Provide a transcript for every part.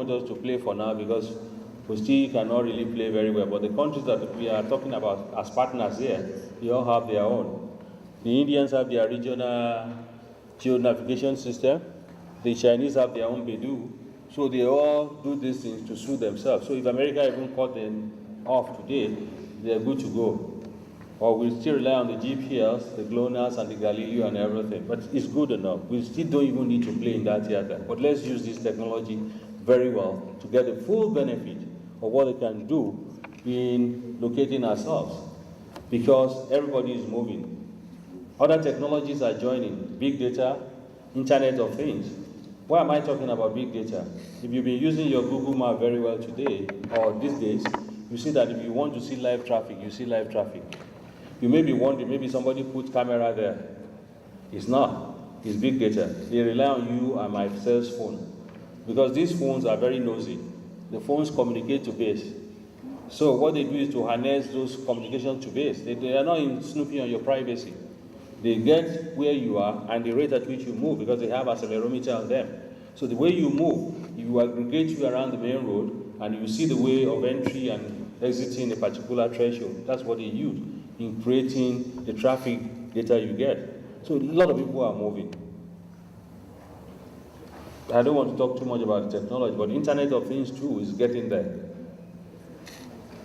want us to play for now because we still cannot really play very well. But the countries that we are talking about as partners here, they all have their own. The Indians have their regional geo-navigation system. The Chinese have their own Beidou. So they all do these things to suit themselves. So if America even cut them off today, they're good to go. Or we still rely on the GPS, the GLONASS, and the Galileo and everything. But it's good enough. We still don't even need to play in that theater. But let's use this technology very well to get the full benefit of what it can do in locating ourselves. Because everybody is moving. Other technologies are joining. Big data, Internet of Things. Why am I talking about big data? If you've been using your Google Map very well today, or these days, you see that if you want to see live traffic, you see live traffic. You may be wondering, maybe somebody put camera there. It's not. It's big data. They rely on you and my cell's phone. Because these phones are very nosy. The phones communicate to base. So what they do is to harness those communications to base. They are not snooping on your privacy. They get where you are and the rate at which you move because they have accelerometer on them. So the way you move, you aggregate you around the main road and you see the way of entry and exiting a particular threshold. That's what they use in creating the traffic data you get. So a lot of people are moving. I don't want to talk too much about the technology, but Internet of Things too is getting there.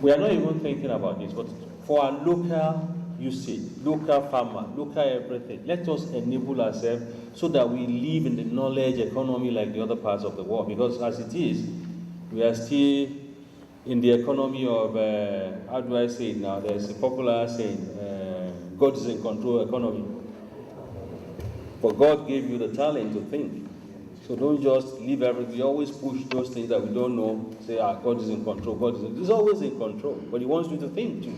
We are not even thinking about this, but for our local usage, local farmer, local everything, let us enable ourselves so that we live in the knowledge economy like the other parts of the world. Because as it is, we are still in the economy of, how do I say it now? There's a popular saying, God is in control economy. But God gave you the talent to think. So don't just leave everything. We always push those things that we don't know, say, God is in control. He's always in control, but he wants you to think too.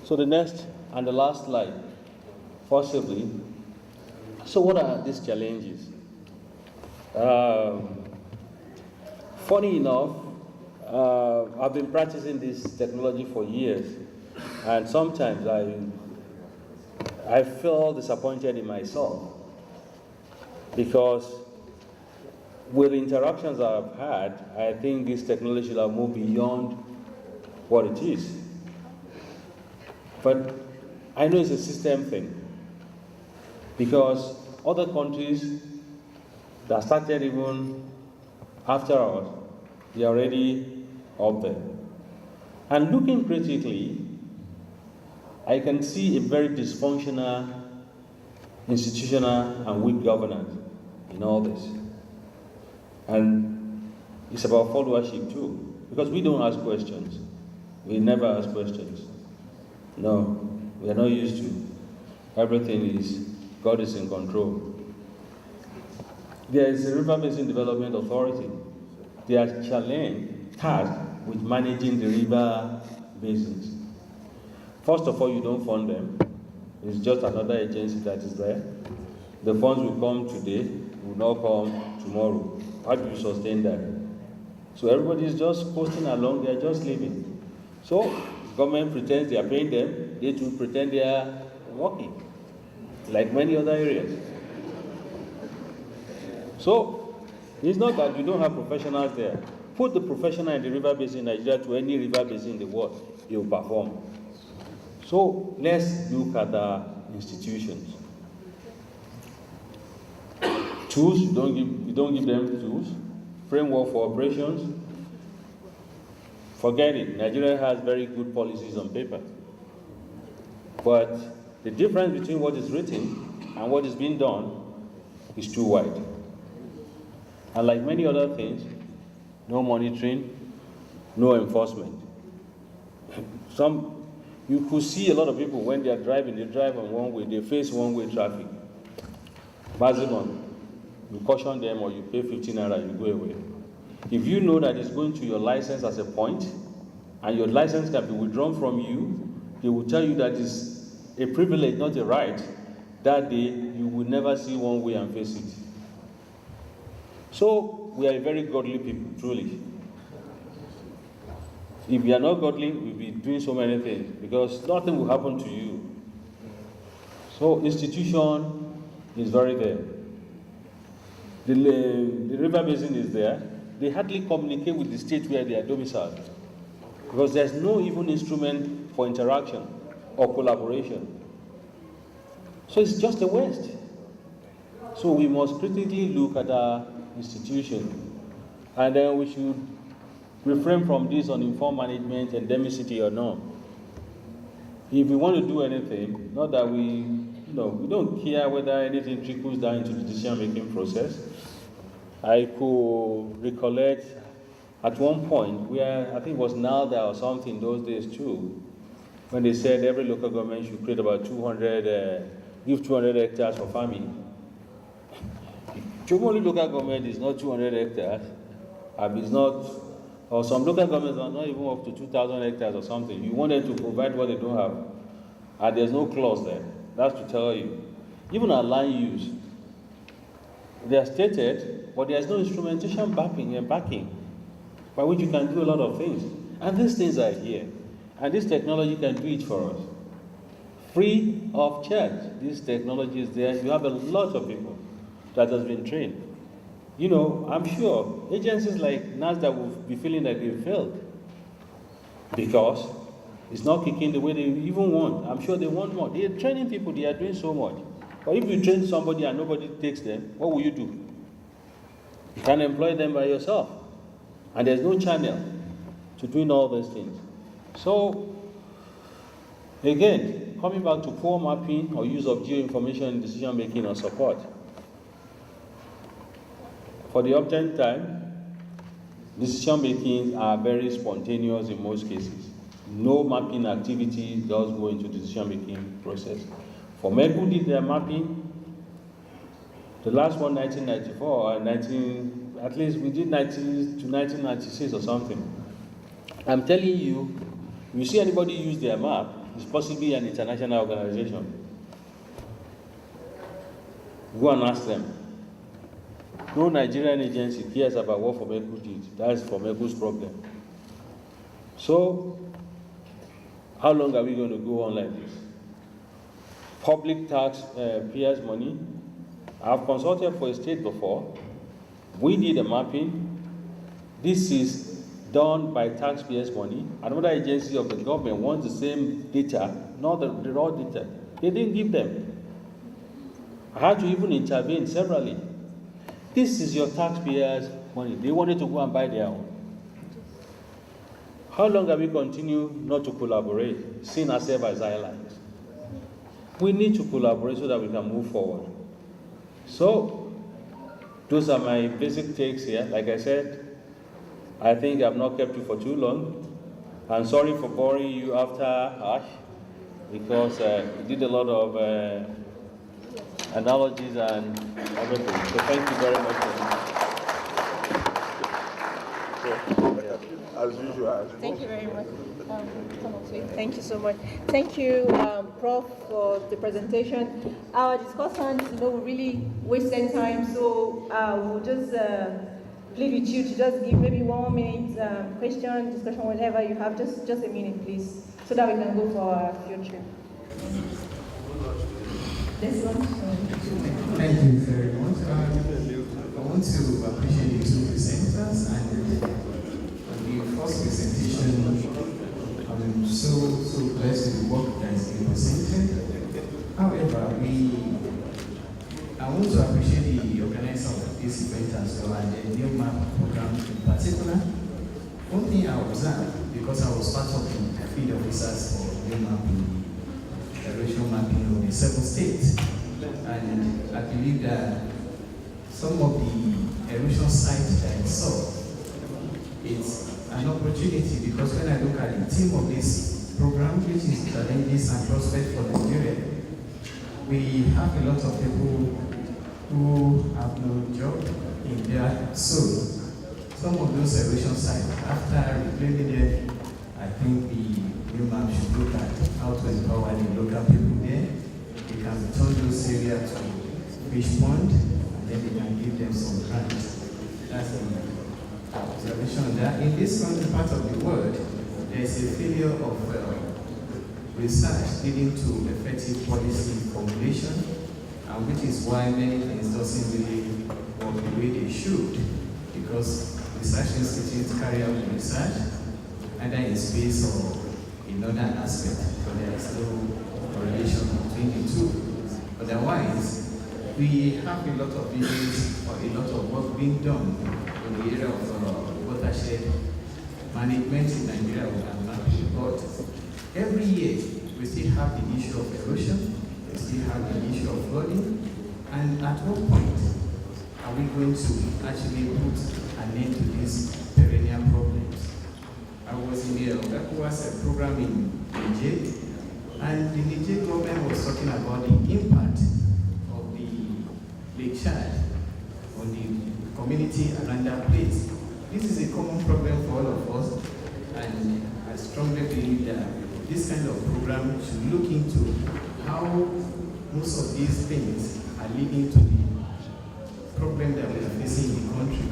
So the next and the last slide, possibly. So what are these challenges? Funny enough, I've been practicing this technology for years, and sometimes I feel disappointed in myself because with the interactions I've had, I think this technology should have moved beyond what it is. But I know it's a system thing because other countries that started even after us, they are already up there. And looking critically, I can see a very dysfunctional, institutional, and weak governance in all this. And it's about followership too, because we don't ask questions. We never ask questions. No, we are not used to. Everything is, God is in control. There is a River Basin Development Authority. They are tasked with managing the river basins. First of all, you don't fund them. It's just another agency that is there. The funds will come today, will not come tomorrow. How do you sustain that? So everybody is just coasting along, they are just living. So government pretends they are paying them, they too pretend they are working, like many other areas. So it's not that you don't have professionals there. Put the professional in the river basin in Nigeria to any river basin in the world, they will perform. So let's look at the institutions. Tools, you don't give them tools. Framework for operations, forget it. Nigeria has very good policies on paper. But the difference between what is written and what is being done is too wide. And like many other things, no monitoring, no enforcement. You could see a lot of people when they are driving, they drive on one way, they face one-way traffic. Maximum. You caution them or you pay 15 naira, you go away. If you know that it's going to your license as a point, and your license can be withdrawn from you, they will tell you that it's a privilege, not a right. That day, you will never see one way and face it. So, we are very godly people, truly. If we are not godly, we'll be doing so many things, because nothing will happen to you. So, institution is very there. The river basin is there. they hardly communicate with the state where they are domiciled, because there's no even instrument for interaction or collaboration. So it's just a waste. So we must critically look at our institution, and then we should refrain from this uninformed management, endemicity or not. If we want to do anything, not that we don't care whether anything trickles down into the decision-making process. I could recollect at one point where I think it was NALDA or something those days too, when they said every local government should create about give 200 hectares for farming. Chomoli local government is not 200 hectares, it's not, or some local governments are not even up to 2,000 hectares or something. You want them to provide what they don't have, and there's no clause there. That's to tell you. Even our land use, they are stated, but there's no instrumentation backing by which you can do a lot of things. And these things are here, and this technology can do it for us. Free of charge, this technology is there. You have a lot of people that has been trained. I'm sure agencies like NASDAQ will be feeling like they've failed because it's not kicking the way they even want. I'm sure they want more. They are training people, they are doing so much. But if you train somebody and nobody takes them, what will you do? You can't employ them by yourself. And there's no channel to doing all those things. So, again, coming back to poor mapping or use of geoinformation in decision making or support. For the uptime time, decision making are very spontaneous in most cases. No mapping activity does go into the decision making process. For MECU did their mapping, the last one 1994 and at least we did 90 to 1996 or something. I'm telling you, if you see anybody use their map, it's possibly an international organization. Go and ask them. No Nigerian agency cares about what FOMECU did. That's FOMECU's problem. So, how long are we going to go on like this? Public taxpayers' money. I've consulted for a state before. We did a mapping. This is done by taxpayers' money. Another agency of the government wants the same data, not the raw data. They didn't give them. I had to even intervene severally. This is your taxpayers' money. They wanted to go and buy their own. How long have we continued not to collaborate, seeing ourselves as islands? We need to collaborate so that we can move forward. So, those are my basic takes here. Like I said, I think I've not kept you for too long. I'm sorry for boring you after Ash, because we did a lot of analogies and everything. So thank you very much. As usual. Thank you very much. Thank you so much. Thank you, Prof, for the presentation. Our discussants, really wasted time, so we'll just leave with you to just give maybe 1 minute question, discussion, whatever you have. Just a minute, please, so that we can go for our future. This one. Thank you very much. I want to appreciate the two presenters and the first presentation. I'm so blessed with the work that has been presented. However, I want to appreciate the organizer of this event as well and the new map program in particular. One thing I observed, because I was part of the field officers for new mapping, erosion mapping of the 7 states, and I believe that some of the erosion sites that I saw, it's an opportunity, because when I look at the theme of this program, which is challenges and prospects for Nigeria, we have a lot of people who have no job in their soul. Some of those erosion sites, after reclaiming them, I think the new map should look at how to empower the local people there. They can turn those areas to fish pond, and then they can give them some grants. That's the observation that in this country part of the world, there is a failure of research leading to effective policy formulation, and which is why many things doesn't really work the way they should, because research institutes carry out the research, either in space or in other aspect, so there is no correlation between the two. Otherwise, we have a lot of issues or a lot of work being done in the area of watershed management in Nigeria with Atlantic. But every year, we still have the issue of erosion, we still have the issue of flooding, and at what point are we going to actually put an end to these perennial problems? I was in the ECOWAS program in Niger, and the Niger government was talking about the impact of the Lake Chad on the community around that place. This is a common problem for all of us, and I strongly believe that this kind of program should look into how most of these things are leading to the problem that we are facing in the country.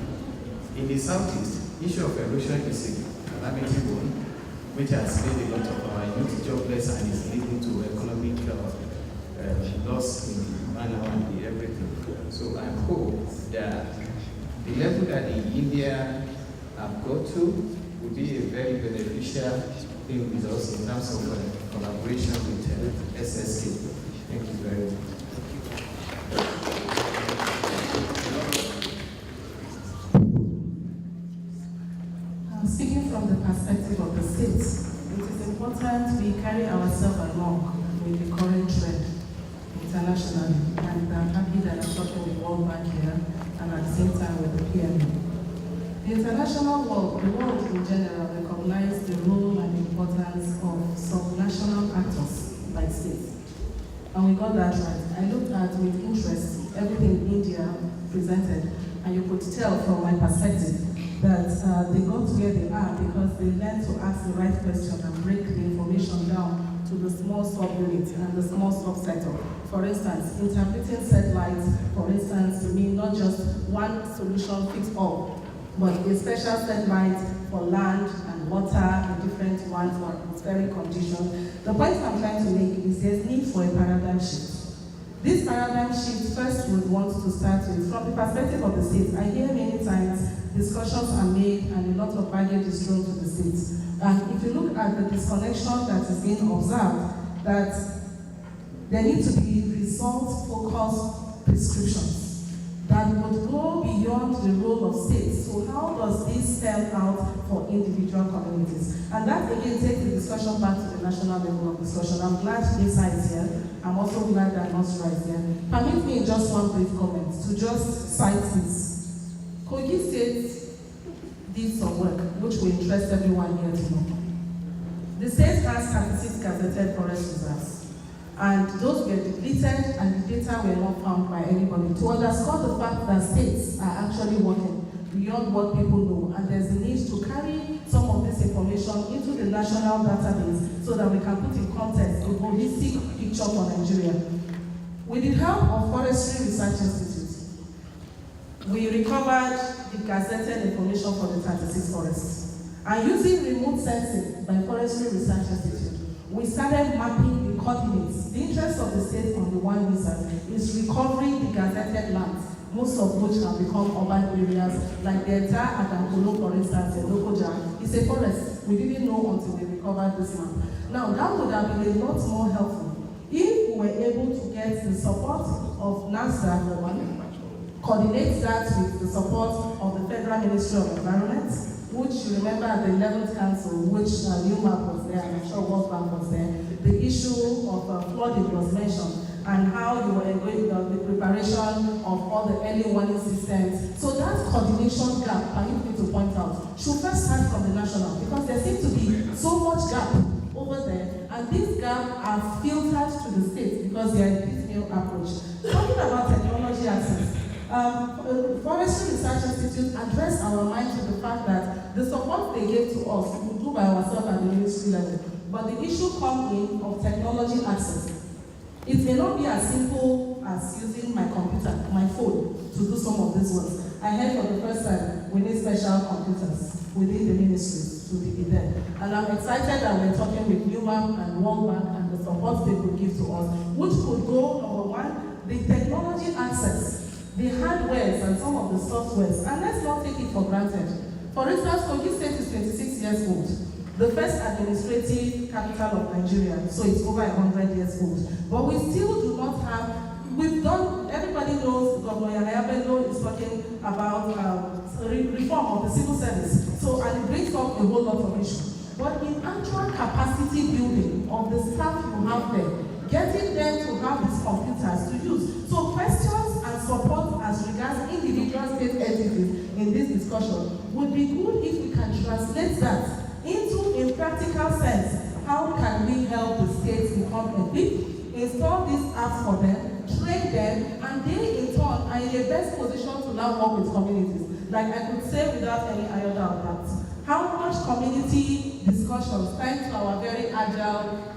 In the southeast, issue of erosion is a calamity one, which has made a lot of our youth jobless and is leading to economic loss in manpower and everything. So I hope that the level that India have got to will be a very beneficial thing with us in terms of collaboration with SSK. Thank you very much. Speaking from the perspective of the states, it is important we carry ourselves along with the current trend internationally, and I'm happy that I'm talking with World Bank here and at the same time with the PMO. The international world, the world in general, recognize the role and importance of subnational actors like states. And we got that right. I looked at with interest everything India presented, and you could tell from my perspective that they got where they are because they learned to ask the right question and break the information down to the small sub-unit and the small subsector. For instance, interpreting satellites, for instance, to me, not just one solution fits all, but a special satellite for land and water and different ones for atmospheric conditions. The point I'm trying to make is there's need for a paradigm shift. This paradigm shift first would want to start with, from the perspective of the states, I hear many times discussions are made and a lot of baggage is thrown to the states. And if you look at the disconnection that is being observed, that there need to be result-focused prescriptions that would go beyond the role of states. So how does this spell out for individual communities? And that again takes the discussion back to the national level of discussion. I'm glad Lisa is here. I'm also glad that Nostra is here. Permit me in just one brief comment to just cite this. Kogi State did some work which will interest everyone here to know. The state has 36 gazetted forest reserves. And those were depleted and the data were not found by anybody. To underscore the fact that states are actually working beyond what people know, and there's a need to carry some of this information into the national database so that we can put in context a holistic picture for Nigeria. With the help of Forestry Research Institute, we recovered the gazetted information for the 36 forests. And using remote sensing by Forestry Research Institute, we started mapping the coordinates. The interest of the state on the one research is recovering the gazetted lands, most of which have become urban areas, like the entire Adankolo, for instance, in Lokoja, is a forest. We didn't know until we recovered this map. Now, that would have been a lot more helpful if we were able to get the support of NASDAQ for one, coordinate that with the support of the Federal Ministry of Environment, which you remember at the 11th Council, which UMAP was there, and I'm sure World Bank was there, the issue of flooding was mentioned, and how you were going the preparation of all the early warning systems. So that coordination gap, I need to point out, should first start from the national, because there seems to be so much gap over there, and these gaps are filtered to the states because they are a piecemeal approach. Talking about technology access, Forestry Research Institute addressed our mind to the fact that the support they gave to us, we could do by ourselves at the ministry level. But the issue comes in of technology access. It may not be as simple as using my computer, my phone, to do some of these work. I heard for the first time we need special computers within the ministries to be there. And I'm excited that we're talking with UMAP and World Bank and the support they could give to us, which could go, number one, the technology access, the hardwares and some of the softwares, and let's not take it for granted. For instance, Kogi State is 26 years old, the first administrative capital of Nigeria, so it's over 100 years old. But we still do not have, we've done, everybody knows Governor Yahaya Bello is talking about reform of the civil service, so and it brings up a whole lot of issues. But in actual capacity building of the staff you have there, getting them to have these computers to use. So questions and support as regards individual state entities in this discussion would be good if we can translate that into, in practical sense, how can we help the states become equipped, install these apps for them, train them, and they in turn are in the best position to now work with communities. Like I could say without any iota of that, how much community discussions, thanks to our very agile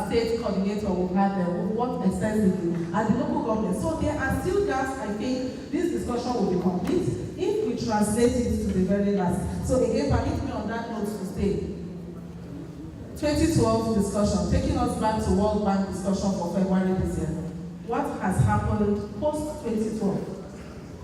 state coordinator we've had there, we've worked extensively, and the local government. So there are still gaps. I think this discussion will be complete if we translate it to the very last. So again, permit me on that note to say, 2012 discussion, taking us back to World Bank discussion for February this year. What has happened post-2012?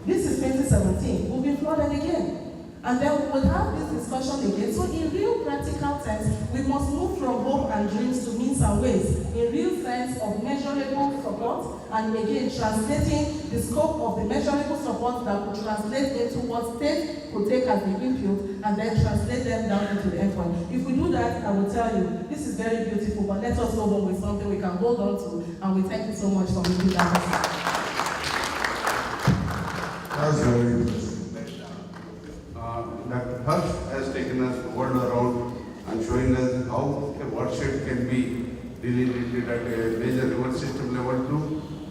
This is 2017, we'll be flooded again. And then we'll have this discussion again. So in real practical terms, we must move from hope and dreams to means and ways, in real sense of measurable support, and again, translating the scope of the measurable support that will translate into what states could take as the input, and then translate them down into the endpoint. If we do that, I will tell you, this is very beautiful, but let us go home with something we can hold on to, and we thank you so much for making that. That's very interesting. Dr. Harsh has taken us the world around and showing us how a watershed can be delineated at a major river system level to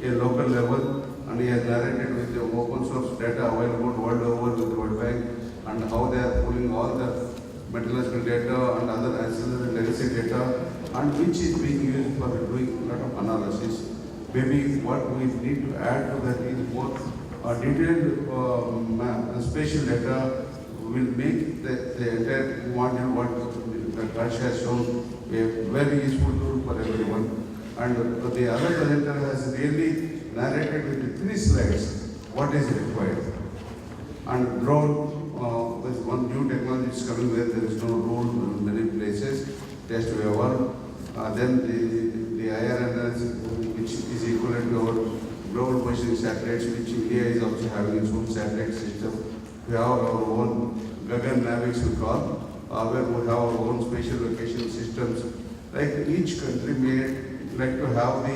a local level, and he has narrated with the open source data available world over with the World Bank and how they are pulling all the metallurgical data and other ancillary legacy data, and which is being used for doing a lot of analysis. Maybe what we need to add to that is more detailed spatial data will make the entire module what the Harsh has shown a very useful tool for everyone. And the other presenter has really narrated with 3 slides what is required. And drone with one new technology is coming where there is no rule in many places, it has to be evolved. Then the IRNS, which is equivalent to our global positioning satellites, which India is also having its own satellite system. We have our own Gagan Navics we call, where we have our own spatial location systems. Like each country may like to have the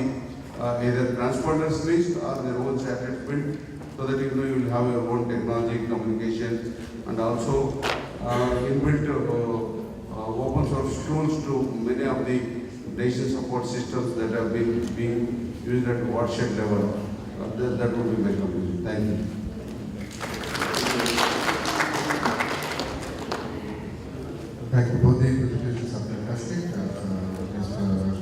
either transponders released or their own satellite built, so that you will have your own technology, communication, and also inbuilt open source tools to many of the nation support systems that have been being used at watershed level. That would be my conclusion. Thank you. Thank you. Both the presentations are fantastic.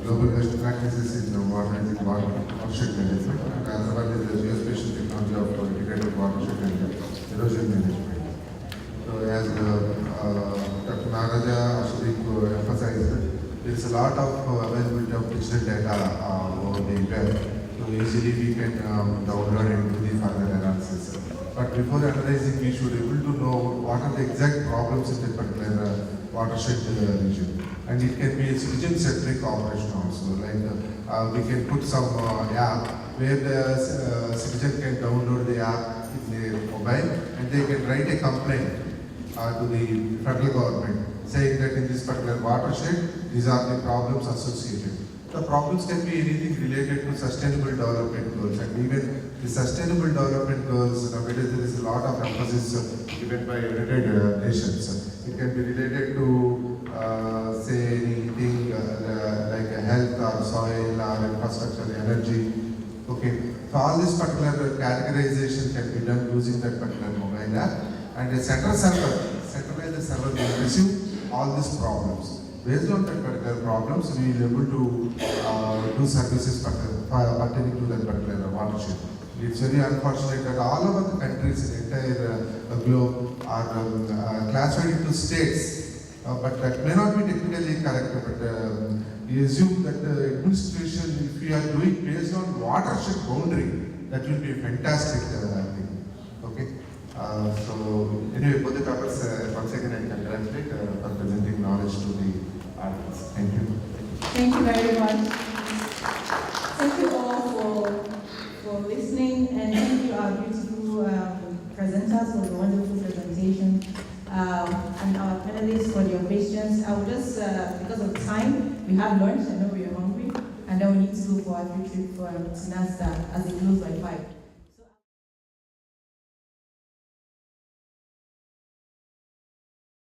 Global best practices in watershed management, and another one is the geospatial technology of integrated watershed and erosion management. So as Dr. Nagaraja Ashwini emphasized, there is a lot of availability of digital data over the web, so easily we can download and do the further analysis. But before analyzing, we should be able to know what are the exact problems in the particular watershed region. And it can be a citizen-centric operation also. Like we can put some app where the citizen can download the app in their mobile, and they can write a complaint to the federal government saying that in this particular watershed, these are the problems associated. The problems can be anything related to sustainable development goals, and even the sustainable development goals, nowadays there is a lot of emphasis given by United Nations. It can be related to say anything like health or soil or infrastructure, energy. Okay, so all this particular categorization can be done using that particular mobile app, and a centralized server will receive all these problems. Based on that particular problems, we will be able to do services pertaining to that particular watershed. It's very unfortunate that all over the countries in the entire globe are classified into states, but that may not be technically correct. But we assume that the administration, if we are doing based on watershed boundary, that will be a fantastic thing. Okay. So anyway, both the papers, once again I congratulate for presenting knowledge to the audience. Thank you. Thank you very much. Thank you all for listening, and thank you our beautiful presenters for the wonderful presentation, and our panelists for your questions. I will just, because of time, we have lunch, I know we are hungry, and then we need to go for our trip for Sinasta as it closes by 5.